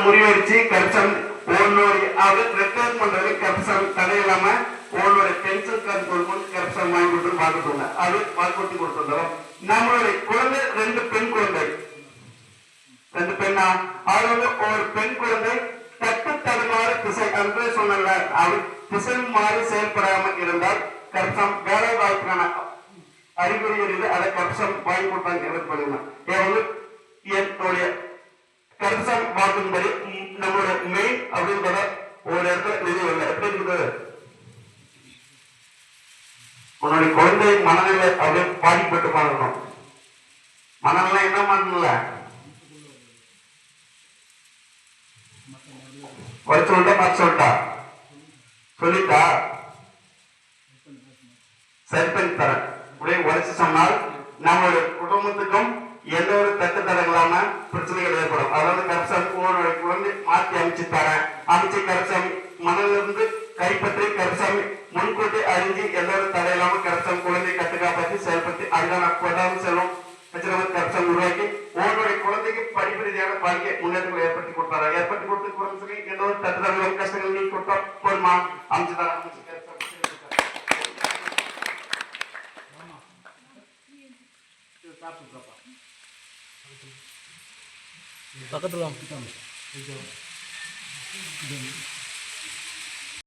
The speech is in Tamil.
முறியடிச்சு கரிசன் உன்னோடைய அவர் ரெக்கார்ட் பண்றது கரிசன் தடையில்லாம உன்னோட பென்ஷன் கார்டு கொடுக்கணும் கரிசன் வாங்கி கொடுத்து பார்த்துட்டு அது வாக்குறுதி கொடுத்துருந்தோம். நம்மளுடைய குழந்தை 2 பெண் குழந்தை 2 பெண்ணா அது ஒரு பெண் குழந்தை தட்டு தடுமாறு திசை அன்று சொன்ன அவர் திசை மாறி செயல்படாம இருந்தால் கரிசம் வேலை வாய்ப்புக்கான அறிகுறி இருந்து அதை கரிசம் வாங்கி கொடுத்தாங்க என்னுடைய கரிசம் வாக்கும்படி நம்மளோட மெயின் அப்படின்றத ஒரு இடத்துல நிதி இல்லை. எப்படி இருக்குது உன்னுடைய குழந்தை மனநிலை அப்படியே பாதிப்பட்டு பண்ணணும். மனநிலை என்ன பண்ணல குறைச்சு சொல்லிட்டா பார்த்து சொல்லிட்டா சொல்லிட்டா சரி பண்ணி தரேன். அப்படியே உரைச்சு சொன்னால் நம்மளுடைய குடும்பத்துக்கும் எந்த ஒரு தட்டு தடங்களாம பிரச்சனைகள் ஏற்படும். அதாவது கரிசம் உன்னுடைய குழந்தை மாற்றி அமைச்சு தரேன். அமைச்சு கரிசம் மனதிலிருந்து கைப்பற்றி கரிசம் முன்கூட்டி அறிஞ்சு எந்த ஒரு தடையில்லாம கரிசம் குழந்தை கட்டுக்காப்பாற்றி செயல்படுத்தி அதுதான் அப்போதான் செல்லும் கரிசம் உருவாக்கி உன்னுடைய குழந்தைக்கு படிப்பு ரீதியான வாழ்க்கை முன்னேற்றங்களை ஏற்படுத்தி கொடுத்தாரா. ஏற்படுத்தி கொடுத்து குழந்தைக்கு எந்த ஒரு தட்டுதல்களும் கஷ்டங்கள் நீ கொடுத்தா போதுமா அமைச்சு தரேன். அமைச்சு பக்கத்துல